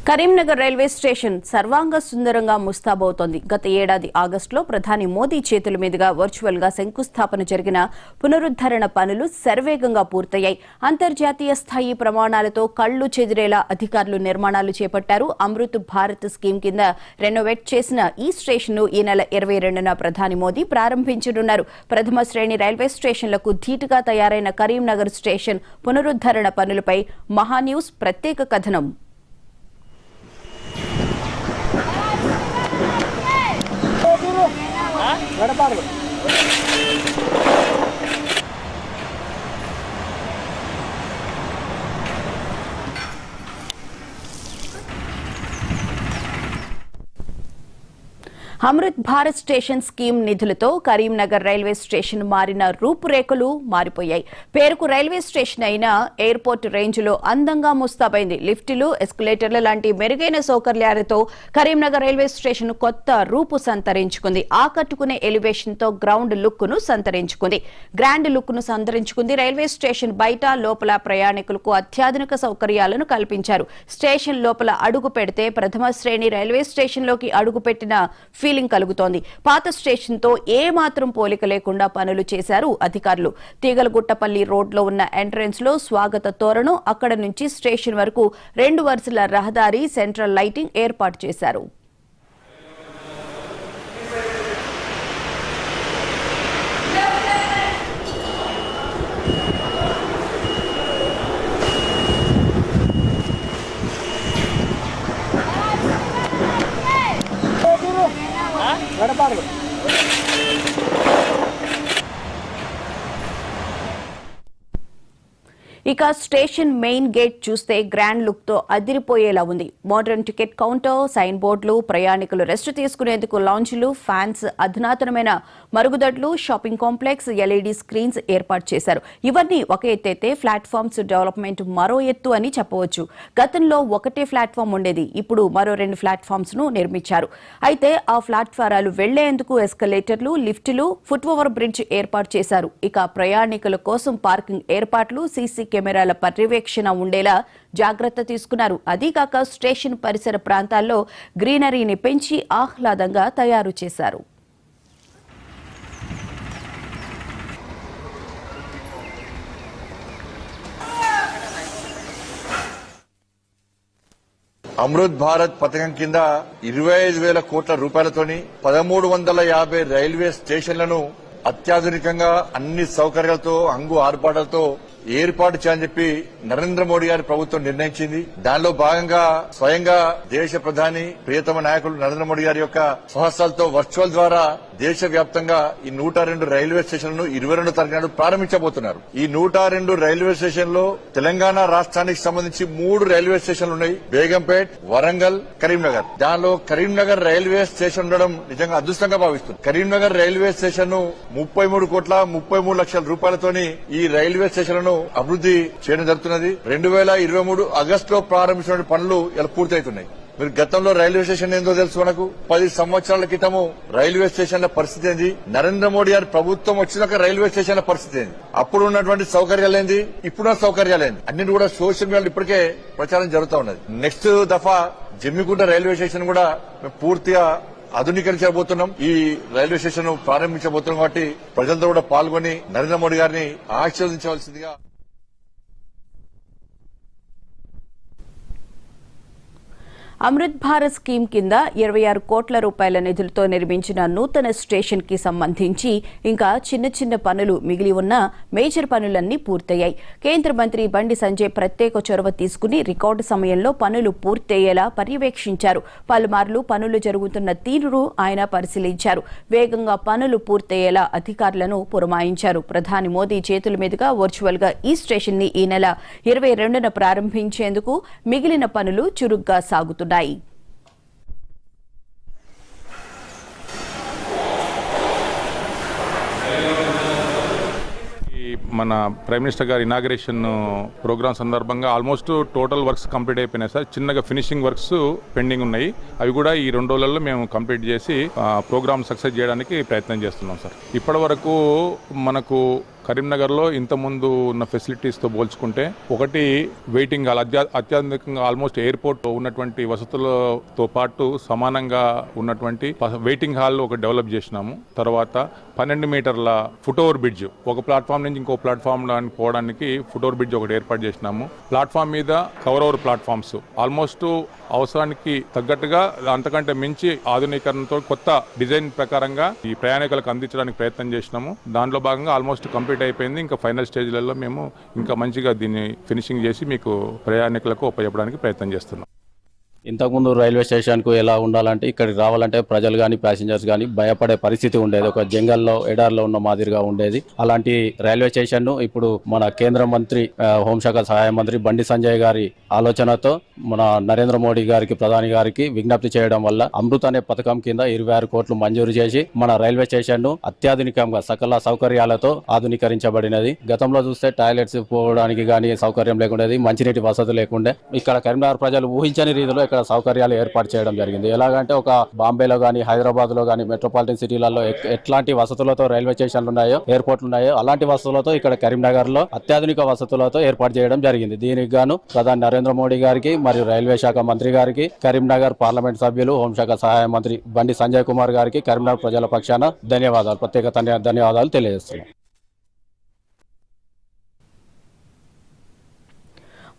Karimnagar railway station సర్వాంగ సుందరంగా ముస్తాబవుతోంది. గత ఏడాది ఆగస్టులో ప్రధాని మోదీ చేతుల మీదుగా వర్చువల్ గా శంకుస్థాపన జరిగిన పునరుద్ధరణ పనులు శరవేగంగా పూర్తయ్యాయి. అంతర్జాతీయ స్థాయి ప్రమాణాలతో కళ్లు చెదిరేలా అధికారులు నిర్మాణాలు చేపట్టారు. అమృత్ భారత్ స్కీమ్ కింద రెనోవేట్ చేసిన ఈ స్టేషన్ను ఈ నెల 22న ప్రధాని మోదీ ప్రారంభించనున్నారు. ప్రథమ శ్రేణి రైల్వే స్టేషన్లకు ధీటుగా తయారైన కరీంనగర్ స్టేషన్ పునరుద్ధరణ పనులపై మహాన్యూస్ ప్రత్యేక కథనం. అమృత్ భారత్ స్టేషన్ స్కీమ్ నిధులతో కరీంనగర్ రైల్వే స్టేషన్ మారిన రూపురేఖలు మారిపోయాయి. పేరుకు రైల్వే స్టేషన్ అయినా ఎయిర్పోర్ట్ రేంజ్ లో అందంగా ముస్తాబైంది. లిఫ్టులు, ఎస్కలేటర్ల లాంటి మెరుగైన సౌకర్యాలతో కరీంనగర్ రైల్వే స్టేషన్ కొత్త రూపు సంతరించుకుంది. ఆకట్టుకునే ఎలివేషన్ తో గ్రౌండ్ లుక్ ను సంతరించుకుంది. గ్రాండ్ లుక్ ను సంతరించుకుంది. రైల్వే స్టేషన్ బయట లోపల ప్రయాణికులకు అత్యాధునిక సౌకర్యాలను కల్పించారు. స్టేషన్ లోపల అడుగు పెడితే ప్రథమ శ్రేణి రైల్వే స్టేషన్ లోకి అడుగు పెట్టిన ఫీలింగ్ కలుగుతోంది. పాత స్టేషన్ తో ఏ మాత్రం పోలిక లేకుండా పనులు చేశారు అధికారులు. తీగలగుట్టపల్లి రోడ్ లో ఉన్న ఎంట్రన్స్ లో స్వాగత తోరణం, అక్కడ నుంచి స్టేషన్ వరకు 2 వరుసల రహదారి, సెంట్రల్ లైటింగ్ ఏర్పాటు చేశారు. ఇక స్టేషన్ మెయిన్ గేట్ చూస్తే గ్రాండ్ లుక్ తో అదిరిపోయేలా ఉంది. మోడర్న్ టికెట్ కౌంటర్, సైన్ బోర్డులు, ప్రయాణికులు రెస్ట్ తీసుకునేందుకు లాంజ్లు, ఫ్యాన్స్, అధునాతనమైన మరుగుదొడ్లు, షాపింగ్ కాంప్లెక్స్, ఎల్ఈడి స్క్రీన్స్ ఏర్పాటు చేశారు. ఇవన్నీ ఒక ఎత్తైతే ప్లాట్ఫామ్స్ డెవలప్మెంట్ మరో ఎత్తు అని చెప్పవచ్చు. గతంలో ఒకటే ప్లాట్ఫామ్ ఉండేది, ఇప్పుడు మరో 2 ప్లాట్ఫామ్స్ ను నిర్మించారు. అయితే ఆ ప్లాట్ఫారాలు వెళ్లేందుకు ఎస్కలేటర్లు, లిఫ్టులు, ఫుట్ ఓవర్ బ్రిడ్జ్ ఏర్పాటు చేశారు. ఇక ప్రయాణికుల కోసం పార్కింగ్ ఏర్పాట్లు, సీసీ కెమెరాల పర్యవేక్షణ ఉండేలా జాగ్రత్త తీసుకున్నారు. అదీకాక స్టేషన్ పరిసర ప్రాంతాల్లో గ్రీనరీని పెంచి ఆహ్లాదంగా తయారు చేశారు. అమృత్ భారత్ పథకం కింద 25,000 కోట్ల రూపాయలతోని 1350 రైల్వే స్టేషన్లను అత్యాధునికంగా అన్ని సౌకర్యాలతో, అంగు ఆర్పాటాలతో ఏర్పాటు చేయాలని చెప్పి నరేంద్ర మోడీ గారి ప్రభుత్వం నిర్ణయించింది. దానిలో భాగంగా స్వయంగా దేశ ప్రధాని ప్రియతమ నాయకులు నరేంద్ర మోడీ గారి యొక్క స్వహస్తాలతో వర్చువల్ ద్వారా దేశవ్యాప్తంగా ఈ 102 రైల్వే స్టేషన్లను 22 తారీఖు నాడు ప్రారంభించబోతున్నారు. ఈ 102 రైల్వే స్టేషన్ లో తెలంగాణ రాష్ట్రానికి సంబంధించి 3 రైల్వే స్టేషన్లు ఉన్నాయి. బేగంపేట్, వరంగల్, కరీంనగర్. దానిలో కరీంనగర్ రైల్వే స్టేషన్ ఉండడం నిజంగా అదృష్టంగా భావిస్తుంది. కరీంనగర్ రైల్వే స్టేషన్ ను 33 కోట్ల 33 లక్షల రూపాయలతోని ఈ రైల్వే స్టేషన్లను అభివృద్ధి చేయడం జరుగుతున్నది. 2023 ఆగస్టులో ప్రారంభించిన పనులు ఇలా పూర్తవుతున్నాయి. మీరు గతంలో రైల్వే స్టేషన్ ఏందో తెలుసు. మనకు 10 సంవత్సరాల క్రితము రైల్వే స్టేషన్ల పరిస్థితి ఏంది, నరేంద్ర మోడీ గారి ప్రభుత్వం వచ్చినాక రైల్వే స్టేషన్ల పరిస్థితి ఏంది, అప్పుడు ఉన్నటువంటి సౌకర్యాలు ఏంది, ఇప్పుడున్న సౌకర్యాలు ఏంది, అన్నిటి కూడా సోషల్ మీడియాలో ఇప్పటికే ప్రచారం జరుగుతూ ఉన్నది. నెక్స్ట్ దఫా జమ్మికుంట రైల్వే స్టేషన్ కూడా పూర్తిగా ఆధునీకరించబోతున్నాం. ఈ రైల్వే స్టేషన్ ప్రారంభించబోతున్నాం కాబట్టి ప్రజలతో కూడా పాల్గొని నరేంద్ర మోడీ గారిని ఆశీర్వదించవలసిందిగా. అమృత్ భారత్ స్కీమ్ కింద 26 కోట్ల రూపాయల నిధులతో నిర్మించిన నూతన స్టేషన్ కి సంబంధించి ఇంకా చిన్న పనులు మిగిలి ఉన్న మేజర్ పనులన్నీ పూర్తయ్యాయి. కేంద్ర మంత్రి బండి సంజయ్ ప్రత్యేక చొరవ తీసుకుని రికార్డు సమయంలో పనులు పూర్తయ్యేలా పర్యవేక్షించారు. పలుమార్లు పనులు జరుగుతున్న తీరును ఆయన పరిశీలించారు. వేగంగా పనులు పూర్తయ్యేలా అధికారులను పురమాయించారు. ప్రధాని మోదీ చేతుల మీదుగా వర్చువల్ గా ఈ స్టేషన్ ని ఈ నెల 22న ప్రారంభించేందుకు మిగిలిన పనులు చురుగ్గా సాగుతున్నాయి. మన ప్రైమ్ మినిస్టర్ గారి ఇనాగరేషన్ ప్రోగ్రామ్ సందర్భంగా ఆల్మోస్ట్ టోటల్ వర్క్స్ కంప్లీట్ అయిపోయినాయి సార్. చిన్నగా ఫినిషింగ్ వర్క్స్ పెండింగ్ ఉన్నాయి. అవి కూడా ఈ 2 రోజులలో మేము కంప్లీట్ చేసి ప్రోగ్రామ్ సక్సెస్ చేయడానికి ప్రయత్నం చేస్తున్నాం సార్. ఇప్పటి వరకు మనకు కరీంనగర్లో ఇంతకుముందు ఉన్న ఫెసిలిటీస్తో పోల్చుకుంటే ఒకటి వెయిటింగ్ హాల్ అత్యాధునికంగా ఆల్మోస్ట్ ఎయిర్పోర్ట్ ఉన్నటువంటి వసతులతో పాటు సమానంగా ఉన్నటువంటి వెయిటింగ్ హాల్ ఒక డెవలప్ చేసినాము. తర్వాత 12 మీటర్ల ఫుట్ ఓవర్ బ్రిడ్జ్, ఒక ప్లాట్ఫామ్ నుంచి ఇంకో ప్లాట్ఫామ్ పోవడానికి ఫుట్ ఓవర్ బ్రిడ్జ్ ఒకటి ఏర్పాటు చేసినాము. ప్లాట్ఫామ్ మీద కవర్ ఓవర్ ప్లాట్ఫామ్స్ ఆల్మోస్ట్ అవసరానికి తగ్గట్టుగా అంతకంటే మించి ఆధునీకరణతో కొత్త డిజైన్ ప్రకారంగా ఈ ప్రయాణికులకు అందించడానికి ప్రయత్నం చేసినాము. దాంట్లో భాగంగా ఆల్మోస్ట్ కంప్లీట్ అయిపోయింది. ఇంకా ఫైనల్ స్టేజ్లలో మేము ఇంకా మంచిగా దీన్ని ఫినిషింగ్ చేసి మీకు ప్రయాణికులకు ఉపయోగపడడానికి ప్రయత్నం చేస్తున్నాం. ఇంతకుముందు రైల్వే స్టేషన్కు ఎలా ఉండాలంటే ఇక్కడికి రావాలంటే ప్రజలు కానీ ప్యాసింజర్స్ కానీ భయపడే పరిస్థితి ఉండేది. ఒక జంగల్లో ఎడార్లో ఉన్న మాదిరిగా ఉండేది. అలాంటి రైల్వే స్టేషన్ను ఇప్పుడు మన కేంద్ర మంత్రి హోంశాఖ సహాయ మంత్రి బండి సంజయ్ గారి ఆలోచనతో మన నరేంద్ర మోడీ గారికి ప్రధాని గారికి విజ్ఞప్తి చేయడం వల్ల అమృత్ అనే పథకం కింద 26 కోట్లు మంజూరు చేసి మన రైల్వే స్టేషన్ను అత్యాధునికంగా సకల సౌకర్యాలతో ఆధునీకరించబడినది. గతంలో చూస్తే టాయిలెట్స్ పోవడానికి కానీ సౌకర్యం లేకుండేది, మంచినీటి వసతి లేకుండే. ఇక్కడ కరీంనగర్ ప్రజలు ఊహించని రీతిలో ఇక్కడ సౌకర్యాలు ఏర్పాటు చేయడం జరిగింది. ఎలాగంటే ఒక బాంబేలో కానీ హైదరాబాద్ లో కానీ మెట్రోపాలిటన్ సిటీలలో ఎట్లాంటి వసతులతో రైల్వే స్టేషన్లు ఉన్నాయో ఎయిర్పోర్ట్లు ఉన్నాయో అలాంటి వసతులతో ఇక్కడ కరీంనగర్ లో అత్యాధునిక వసతులతో ఏర్పాటు చేయడం జరిగింది. దీనికి గాను ప్రధాని నరేంద్ర మోడీ గారికి మరియు రైల్వే శాఖ మంత్రి గారికి, కరీంనగర్ పార్లమెంట్ సభ్యులు, హోంశాఖ సహాయ మంత్రి బండి సంజయ్ కుమార్ గారికి కరీంనగర్ ప్రజల పక్షాన ధన్యవాదాలు, ప్రత్యేక ధన్యవాదాలు తెలియజేస్తున్నాం.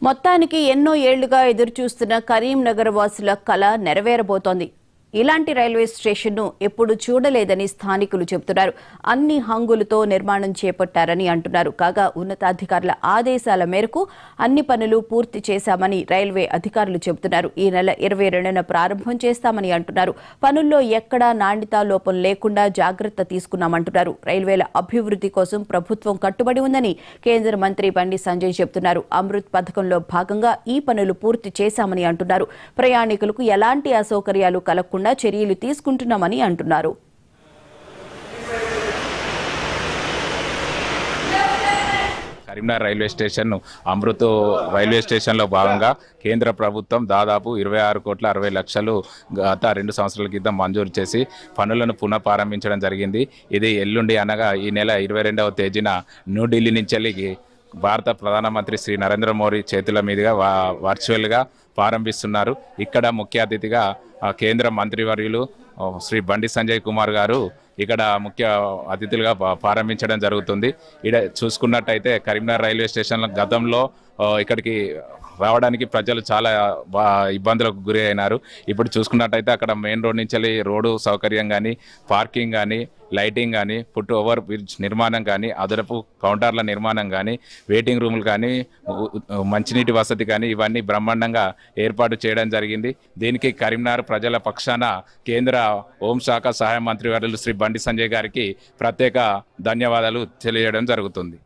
మొత్తానికి ఎన్నో ఏళ్లుగా ఎదురుచూస్తున్న కరీంనగర్ వాసుల కల నెరవేరబోతోంది. ఇలాంటి రైల్వే స్టేషన్ను ఎప్పుడు చూడలేదని స్థానికులు చెబుతున్నారు. అన్ని హంగులతో నిర్మాణం చేపట్టారని అంటున్నారు. కాగా ఉన్నతాధికారుల ఆదేశాల మేరకు అన్ని పనులు పూర్తి చేశామని రైల్వే అధికారులు చెబుతున్నారు. ఈ నెల 22న ప్రారంభం చేస్తామని అంటున్నారు. పనుల్లో ఎక్కడా నాణ్యతా లోపం లేకుండా జాగ్రత్త తీసుకున్నామంటున్నారు. రైల్వేల అభివృద్ధి కోసం ప్రభుత్వం కట్టుబడి ఉందని కేంద్ర మంత్రి బండి సంజయ్ చెబుతున్నారు. అమృత్ పథకంలో భాగంగా ఈ పనులు పూర్తి చేశామని అంటున్నారు. ప్రయాణికులకు ఎలాంటి అసౌకర్యాలు కలగకుండా చర్యలు తీసుకుంటున్నామని అంటున్నారు. Karimnagar railway station Amrit railway స్టేషన్లో భాగంగా కేంద్ర ప్రభుత్వం దాదాపు 26 కోట్ల 60 లక్షలు గత 2 సంవత్సరాల క్రితం మంజూరు చేసి పనులను పునఃప్రారంభించడం జరిగింది. ఇది ఎల్లుండి అనగా ఈ నెల 22వ తేదీన న్యూఢిల్లీ నుంచి భారత ప్రధానమంత్రి శ్రీ నరేంద్ర మోడీ చేతుల మీదుగా వర్చువల్గా ప్రారంభిస్తున్నారు. ఇక్కడ ముఖ్య అతిథిగా కేంద్ర మంత్రివర్యులు శ్రీ బండి సంజయ్ కుమార్ గారు ఇక్కడ ముఖ్య అతిథులుగా ప్రారంభించడం జరుగుతుంది. ఇక్కడ చూసుకున్నట్టయితే కరీంనగర్ రైల్వే స్టేషన్ గతంలో ఇక్కడికి రావడానికి ప్రజలు చాలా ఇబ్బందులకు గురి అయినారు. ఇప్పుడు చూసుకున్నట్టయితే అక్కడ మెయిన్ రోడ్ నుంచి రోడ్డు సౌకర్యం కానీ, పార్కింగ్ కానీ, లైటింగ్ కానీ, ఫుట్ ఓవర్ బ్రిడ్జ్ నిర్మాణం కానీ, అదనపు కౌంటర్ల నిర్మాణం కానీ, వెయిటింగ్ రూములు కానీ, మంచినీటి వసతి కానీ ఇవన్నీ బ్రహ్మాండంగా ఏర్పాటు చేయడం జరిగింది. దీనికి కరీంనగర్ ప్రజల పక్షాన కేంద్ర హోంశాఖ సహాయ మంత్రి వర్యులు శ్రీ బండి సంజయ్ గారికి ప్రత్యేక ధన్యవాదాలు తెలియజేయడం జరుగుతుంది.